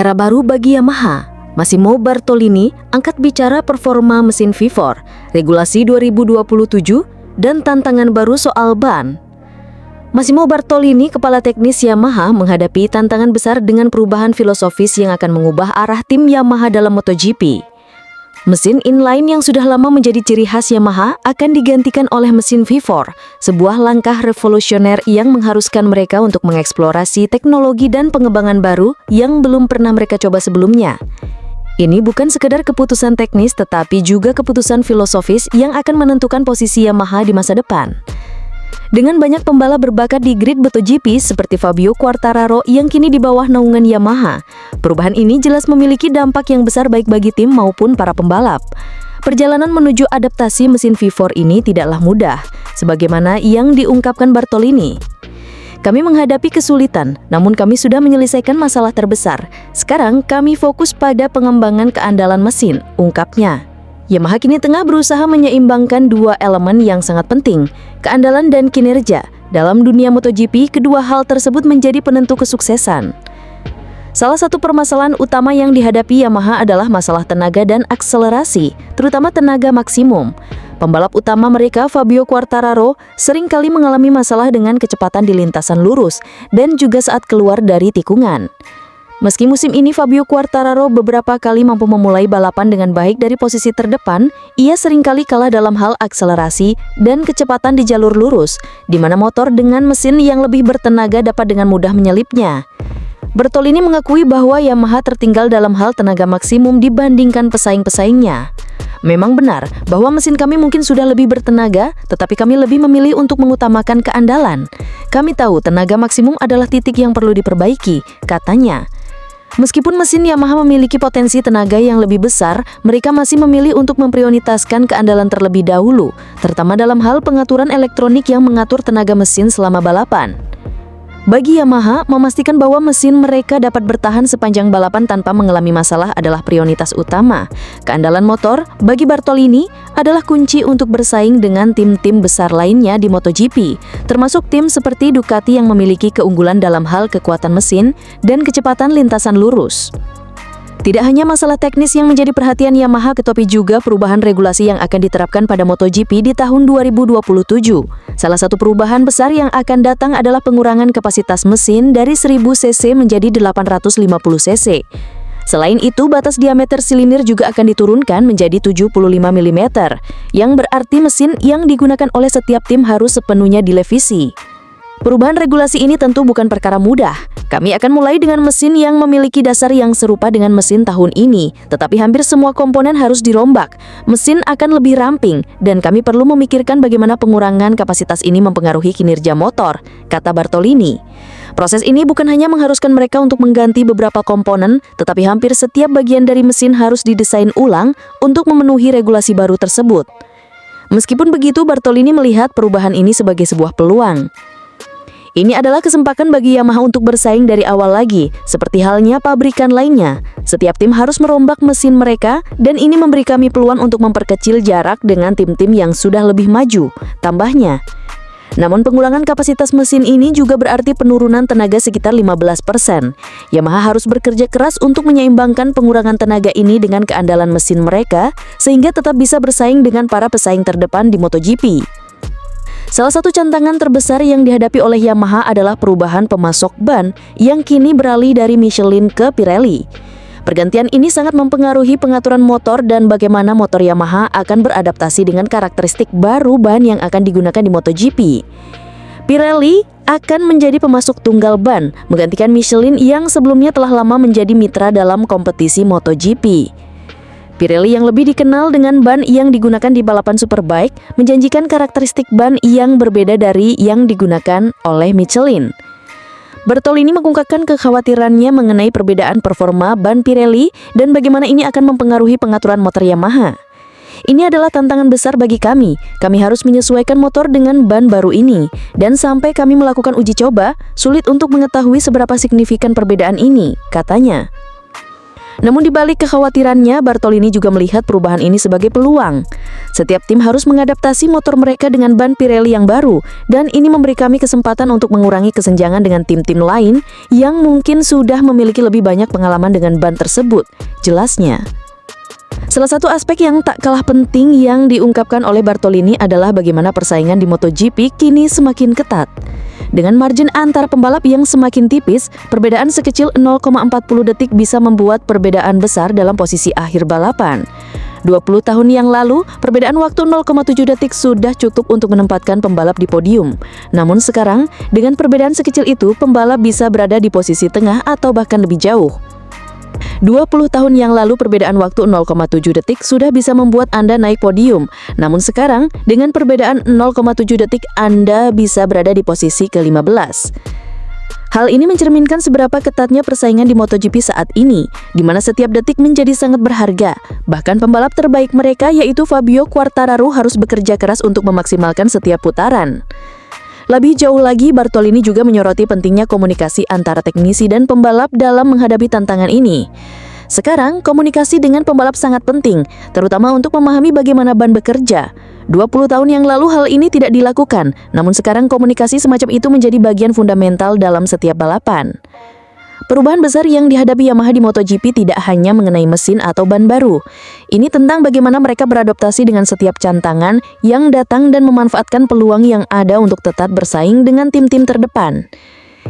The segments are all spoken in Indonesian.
Era baru bagi Yamaha. Massimo Bartolini angkat bicara performa mesin V4, regulasi 2027, dan tantangan baru soal ban. Massimo Bartolini, kepala teknis Yamaha, menghadapi tantangan besar dengan perubahan filosofis yang akan mengubah arah tim Yamaha dalam MotoGP. Mesin inline yang sudah lama menjadi ciri khas Yamaha akan digantikan oleh mesin V4, sebuah langkah revolusioner yang mengharuskan mereka untuk mengeksplorasi teknologi dan pengembangan baru yang belum pernah mereka coba sebelumnya. Ini bukan sekedar keputusan teknis, tetapi juga keputusan filosofis yang akan menentukan posisi Yamaha di masa depan. Dengan banyak pembalap berbakat di grid MotoGP seperti Fabio Quartararo yang kini di bawah naungan Yamaha, perubahan ini jelas memiliki dampak yang besar baik bagi tim maupun para pembalap. Perjalanan menuju adaptasi mesin V4 ini tidaklah mudah, sebagaimana yang diungkapkan Bartolini. Kami menghadapi kesulitan, namun kami sudah menyelesaikan masalah terbesar. Sekarang kami fokus pada pengembangan keandalan mesin, ungkapnya. Yamaha kini tengah berusaha menyeimbangkan dua elemen yang sangat penting, keandalan dan kinerja. Dalam dunia MotoGP, kedua hal tersebut menjadi penentu kesuksesan. Salah satu permasalahan utama yang dihadapi Yamaha adalah masalah tenaga dan akselerasi, terutama tenaga maksimum. Pembalap utama mereka, Fabio Quartararo, sering kali mengalami masalah dengan kecepatan di lintasan lurus dan juga saat keluar dari tikungan. Meski musim ini Fabio Quartararo beberapa kali mampu memulai balapan dengan baik dari posisi terdepan, ia seringkali kalah dalam hal akselerasi dan kecepatan di jalur lurus, di mana motor dengan mesin yang lebih bertenaga dapat dengan mudah menyelipnya. Bartolini mengakui bahwa Yamaha tertinggal dalam hal tenaga maksimum dibandingkan pesaing-pesaingnya. Memang benar bahwa mesin kami mungkin sudah lebih bertenaga, tetapi kami lebih memilih untuk mengutamakan keandalan. Kami tahu tenaga maksimum adalah titik yang perlu diperbaiki, katanya. Meskipun mesin Yamaha memiliki potensi tenaga yang lebih besar, mereka masih memilih untuk memprioritaskan keandalan terlebih dahulu, terutama dalam hal pengaturan elektronik yang mengatur tenaga mesin selama balapan. Bagi Yamaha, memastikan bahwa mesin mereka dapat bertahan sepanjang balapan tanpa mengalami masalah adalah prioritas utama. Keandalan motor, bagi Bartolini, adalah kunci untuk bersaing dengan tim-tim besar lainnya di MotoGP, termasuk tim seperti Ducati yang memiliki keunggulan dalam hal kekuatan mesin dan kecepatan lintasan lurus. Tidak hanya masalah teknis yang menjadi perhatian Yamaha, tetapi juga perubahan regulasi yang akan diterapkan pada MotoGP di tahun 2027. Salah satu perubahan besar yang akan datang adalah pengurangan kapasitas mesin dari 1000 cc menjadi 850 cc. Selain itu, batas diameter silinder juga akan diturunkan menjadi 75 mm, yang berarti mesin yang digunakan oleh setiap tim harus sepenuhnya direvisi. Perubahan regulasi ini tentu bukan perkara mudah. Kami akan mulai dengan mesin yang memiliki dasar yang serupa dengan mesin tahun ini, tetapi hampir semua komponen harus dirombak. Mesin akan lebih ramping, dan kami perlu memikirkan bagaimana pengurangan kapasitas ini mempengaruhi kinerja motor, kata Bartolini. Proses ini bukan hanya mengharuskan mereka untuk mengganti beberapa komponen, tetapi hampir setiap bagian dari mesin harus didesain ulang untuk memenuhi regulasi baru tersebut. Meskipun begitu, Bartolini melihat perubahan ini sebagai sebuah peluang. Ini adalah kesempatan bagi Yamaha untuk bersaing dari awal lagi, seperti halnya pabrikan lainnya. Setiap tim harus merombak mesin mereka, dan ini memberi kami peluang untuk memperkecil jarak dengan tim-tim yang sudah lebih maju, tambahnya. Namun pengurangan kapasitas mesin ini juga berarti penurunan tenaga sekitar 15%. Yamaha harus bekerja keras untuk menyeimbangkan pengurangan tenaga ini dengan keandalan mesin mereka, sehingga tetap bisa bersaing dengan para pesaing terdepan di MotoGP. Salah satu tantangan terbesar yang dihadapi oleh Yamaha adalah perubahan pemasok ban yang kini beralih dari Michelin ke Pirelli. Pergantian ini sangat mempengaruhi pengaturan motor dan bagaimana motor Yamaha akan beradaptasi dengan karakteristik baru ban yang akan digunakan di MotoGP. Pirelli akan menjadi pemasok tunggal ban, menggantikan Michelin yang sebelumnya telah lama menjadi mitra dalam kompetisi MotoGP. Pirelli yang lebih dikenal dengan ban yang digunakan di balapan Superbike menjanjikan karakteristik ban yang berbeda dari yang digunakan oleh Michelin. Bartolini mengungkapkan kekhawatirannya mengenai perbedaan performa ban Pirelli dan bagaimana ini akan mempengaruhi pengaturan motor Yamaha. Ini adalah tantangan besar bagi kami. Kami harus menyesuaikan motor dengan ban baru ini, dan sampai kami melakukan uji coba, sulit untuk mengetahui seberapa signifikan perbedaan ini, katanya. Namun di balik kekhawatirannya, Bartolini juga melihat perubahan ini sebagai peluang. Setiap tim harus mengadaptasi motor mereka dengan ban Pirelli yang baru, dan ini memberi kami kesempatan untuk mengurangi kesenjangan dengan tim-tim lain yang mungkin sudah memiliki lebih banyak pengalaman dengan ban tersebut, jelasnya. Salah satu aspek yang tak kalah penting yang diungkapkan oleh Bartolini adalah bagaimana persaingan di MotoGP kini semakin ketat. Dengan margin antar pembalap yang semakin tipis, perbedaan sekecil 0,40 detik bisa membuat perbedaan besar dalam posisi akhir balapan. 20 tahun yang lalu, perbedaan waktu 0,7 detik sudah cukup untuk menempatkan pembalap di podium. Namun sekarang, dengan perbedaan sekecil itu, pembalap bisa berada di posisi tengah atau bahkan lebih jauh. 20 tahun yang lalu perbedaan waktu 0,7 detik sudah bisa membuat Anda naik podium. Namun sekarang, dengan perbedaan 0,7 detik Anda bisa berada di posisi ke-15. Hal ini mencerminkan seberapa ketatnya persaingan di MotoGP saat ini, di mana setiap detik menjadi sangat berharga. Bahkan pembalap terbaik mereka yaitu Fabio Quartararo harus bekerja keras untuk memaksimalkan setiap putaran. Lebih jauh lagi, Bartolini juga menyoroti pentingnya komunikasi antara teknisi dan pembalap dalam menghadapi tantangan ini. Sekarang, komunikasi dengan pembalap sangat penting, terutama untuk memahami bagaimana ban bekerja. 20 tahun yang lalu hal ini tidak dilakukan, namun sekarang komunikasi semacam itu menjadi bagian fundamental dalam setiap balapan. Perubahan besar yang dihadapi Yamaha di MotoGP tidak hanya mengenai mesin atau ban baru. Ini tentang bagaimana mereka beradaptasi dengan setiap tantangan yang datang dan memanfaatkan peluang yang ada untuk tetap bersaing dengan tim-tim terdepan.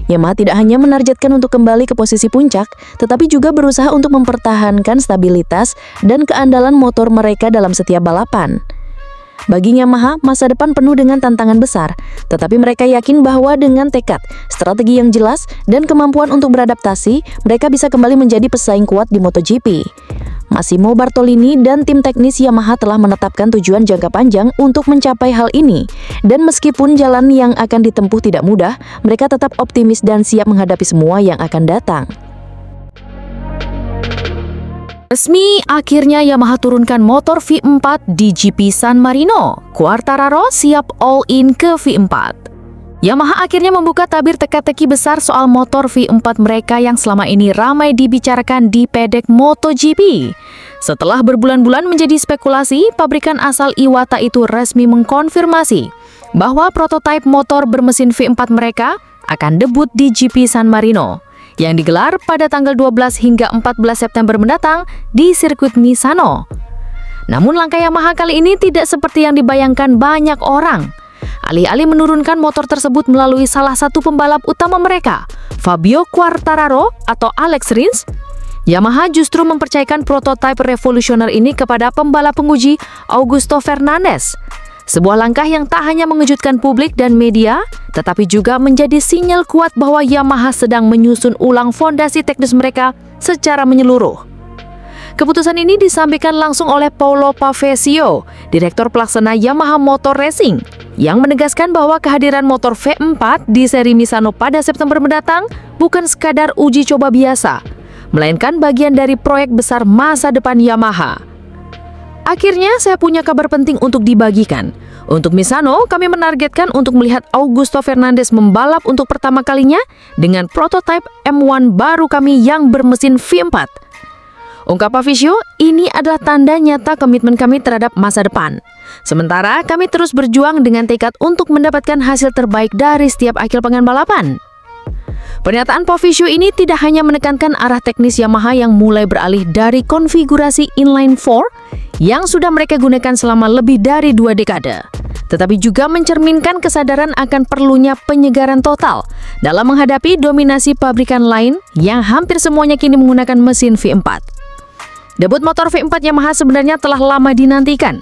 Yamaha tidak hanya menargetkan untuk kembali ke posisi puncak, tetapi juga berusaha untuk mempertahankan stabilitas dan keandalan motor mereka dalam setiap balapan. Bagi Yamaha, masa depan penuh dengan tantangan besar, tetapi mereka yakin bahwa dengan tekad, strategi yang jelas, dan kemampuan untuk beradaptasi, mereka bisa kembali menjadi pesaing kuat di MotoGP. Massimo Bartolini dan tim teknis Yamaha telah menetapkan tujuan jangka panjang untuk mencapai hal ini. Dan meskipun jalan yang akan ditempuh tidak mudah, mereka tetap optimis dan siap menghadapi semua yang akan datang. Resmi, akhirnya Yamaha turunkan motor V4 di GP San Marino. Quartararo siap all-in ke V4. Yamaha akhirnya membuka tabir teka-teki besar soal motor V4 mereka yang selama ini ramai dibicarakan di pedek MotoGP. Setelah berbulan-bulan menjadi spekulasi, pabrikan asal Iwata itu resmi mengkonfirmasi bahwa prototipe motor bermesin V4 mereka akan debut di GP San Marino yang digelar pada tanggal 12 hingga 14 September mendatang di sirkuit Misano. Namun langkah Yamaha kali ini tidak seperti yang dibayangkan banyak orang. Alih-alih menurunkan motor tersebut melalui salah satu pembalap utama mereka, Fabio Quartararo atau Alex Rins, Yamaha justru mempercayakan prototipe revolusioner ini kepada pembalap penguji Augusto Fernandez. Sebuah langkah yang tak hanya mengejutkan publik dan media, tetapi juga menjadi sinyal kuat bahwa Yamaha sedang menyusun ulang fondasi teknis mereka secara menyeluruh. Keputusan ini disampaikan langsung oleh Paolo Pavesio, Direktur Pelaksana Yamaha Motor Racing, yang menegaskan bahwa kehadiran motor V4 di seri Misano pada September mendatang bukan sekadar uji coba biasa, melainkan bagian dari proyek besar masa depan Yamaha. Akhirnya saya punya kabar penting untuk dibagikan. Untuk Misano, kami menargetkan untuk melihat Augusto Fernandez membalap untuk pertama kalinya dengan prototipe M1 baru kami yang bermesin V4. Ungkap Pavesio, ini adalah tanda nyata komitmen kami terhadap masa depan. Sementara kami terus berjuang dengan tekad untuk mendapatkan hasil terbaik dari setiap akhir pekan balapan. Pernyataan Pavesio ini tidak hanya menekankan arah teknis Yamaha yang mulai beralih dari konfigurasi inline 4 yang sudah mereka gunakan selama lebih dari 2 dekade, tetapi juga mencerminkan kesadaran akan perlunya penyegaran total dalam menghadapi dominasi pabrikan lain yang hampir semuanya kini menggunakan mesin V4. Debut motor V4 Yamaha sebenarnya telah lama dinantikan.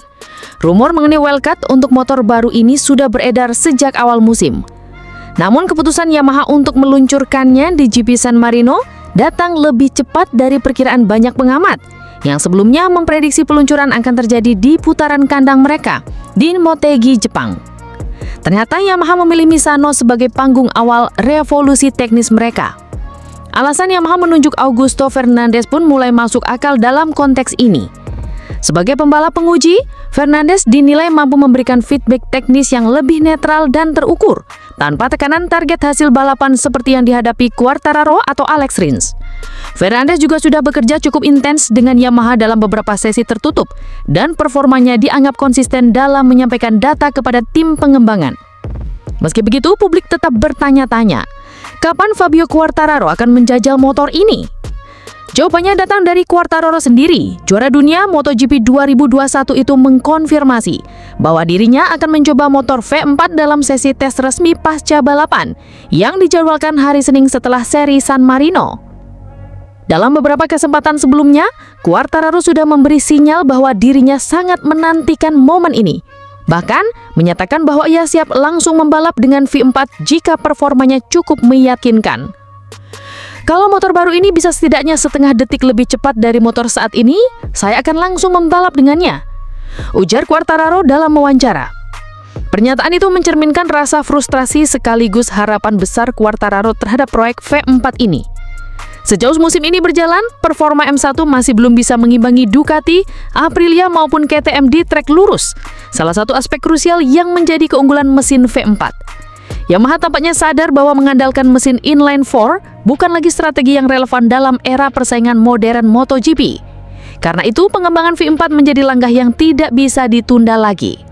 Rumor mengenai wildcard untuk motor baru ini sudah beredar sejak awal musim. Namun keputusan Yamaha untuk meluncurkannya di GP San Marino datang lebih cepat dari perkiraan banyak pengamat yang sebelumnya memprediksi peluncuran akan terjadi di putaran kandang mereka di Motegi, Jepang. Ternyata Yamaha memilih Misano sebagai panggung awal revolusi teknis mereka. Alasan Yamaha menunjuk Augusto Fernandez pun mulai masuk akal dalam konteks ini. Sebagai pembalap penguji, Fernandez dinilai mampu memberikan feedback teknis yang lebih netral dan terukur tanpa tekanan target hasil balapan seperti yang dihadapi Quartararo atau Alex Rins. Fernandez juga sudah bekerja cukup intens dengan Yamaha dalam beberapa sesi tertutup dan performanya dianggap konsisten dalam menyampaikan data kepada tim pengembangan. Meski begitu, publik tetap bertanya-tanya, kapan Fabio Quartararo akan menjajal motor ini? Jawabannya datang dari Quartararo sendiri. Juara dunia MotoGP 2021 itu mengkonfirmasi bahwa dirinya akan mencoba motor V4 dalam sesi tes resmi pasca balapan yang dijadwalkan hari Senin setelah seri San Marino. Dalam beberapa kesempatan sebelumnya, Quartararo sudah memberi sinyal bahwa dirinya sangat menantikan momen ini. Bahkan, menyatakan bahwa ia siap langsung membalap dengan V4 jika performanya cukup meyakinkan. Kalau motor baru ini bisa setidaknya setengah detik lebih cepat dari motor saat ini, saya akan langsung membalap dengannya, ujar Quartararo dalam wawancara. Pernyataan itu mencerminkan rasa frustrasi sekaligus harapan besar Quartararo terhadap proyek V4 ini. Sejauh musim ini berjalan, performa M1 masih belum bisa mengimbangi Ducati, Aprilia maupun KTM di trek lurus, salah satu aspek krusial yang menjadi keunggulan mesin V4. Yamaha tampaknya sadar bahwa mengandalkan mesin inline 4 bukan lagi strategi yang relevan dalam era persaingan modern MotoGP. Karena itu, pengembangan V4 menjadi langkah yang tidak bisa ditunda lagi.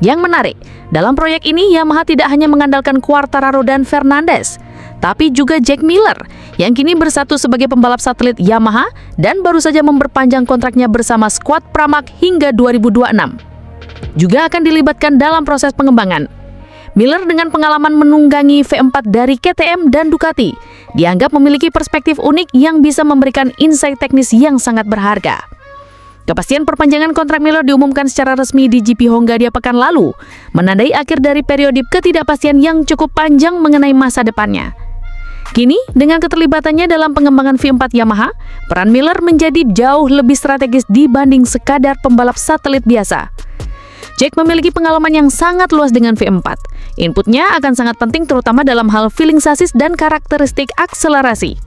Yang menarik, dalam proyek ini Yamaha tidak hanya mengandalkan Quartararo dan Fernandez, tapi juga Jack Miller yang kini bersatu sebagai pembalap satelit Yamaha dan baru saja memperpanjang kontraknya bersama skuad Pramac hingga 2026. Juga akan dilibatkan dalam proses pengembangan. Miller dengan pengalaman menunggangi V4 dari KTM dan Ducati dianggap memiliki perspektif unik yang bisa memberikan insight teknis yang sangat berharga. Kepastian perpanjangan kontrak Miller diumumkan secara resmi di GP Hongaria pekan lalu, menandai akhir dari periode ketidakpastian yang cukup panjang mengenai masa depannya. Kini, dengan keterlibatannya dalam pengembangan V4 Yamaha, peran Miller menjadi jauh lebih strategis dibanding sekadar pembalap satelit biasa. Jack memiliki pengalaman yang sangat luas dengan V4. Inputnya akan sangat penting terutama dalam hal feeling sasis dan karakteristik akselerasi.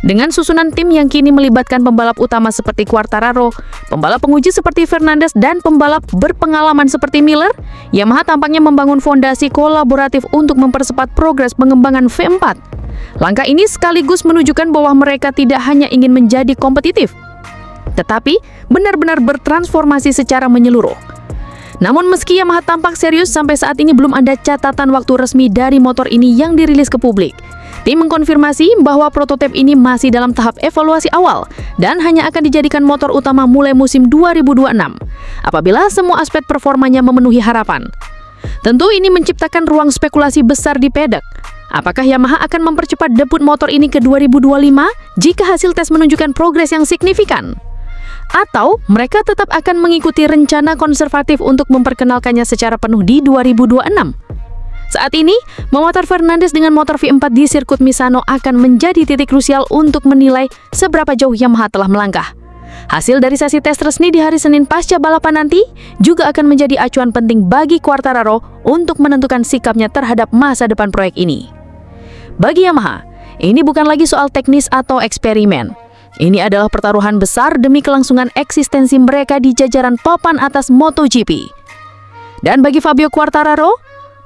Dengan susunan tim yang kini melibatkan pembalap utama seperti Quartararo, pembalap penguji seperti Fernandez, dan pembalap berpengalaman seperti Miller, Yamaha tampaknya membangun fondasi kolaboratif untuk mempercepat progres pengembangan V4. Langkah ini sekaligus menunjukkan bahwa mereka tidak hanya ingin menjadi kompetitif, tetapi benar-benar bertransformasi secara menyeluruh. Namun meski Yamaha tampak serius, sampai saat ini belum ada catatan waktu resmi dari motor ini yang dirilis ke publik. Tim mengkonfirmasi bahwa prototip ini masih dalam tahap evaluasi awal dan hanya akan dijadikan motor utama mulai musim 2026, apabila semua aspek performanya memenuhi harapan. Tentu ini menciptakan ruang spekulasi besar di paddock. Apakah Yamaha akan mempercepat debut motor ini ke 2025 jika hasil tes menunjukkan progres yang signifikan? Atau mereka tetap akan mengikuti rencana konservatif untuk memperkenalkannya secara penuh di 2026? Saat ini, memotor Fernandez dengan motor V4 di sirkuit Misano akan menjadi titik krusial untuk menilai seberapa jauh Yamaha telah melangkah. Hasil dari sesi tes resmi di hari Senin pasca balapan nanti juga akan menjadi acuan penting bagi Quartararo untuk menentukan sikapnya terhadap masa depan proyek ini. Bagi Yamaha, ini bukan lagi soal teknis atau eksperimen. Ini adalah pertaruhan besar demi kelangsungan eksistensi mereka di jajaran papan atas MotoGP. Dan bagi Fabio Quartararo,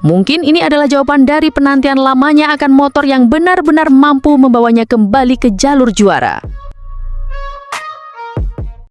mungkin ini adalah jawaban dari penantian lamanya akan motor yang benar-benar mampu membawanya kembali ke jalur juara.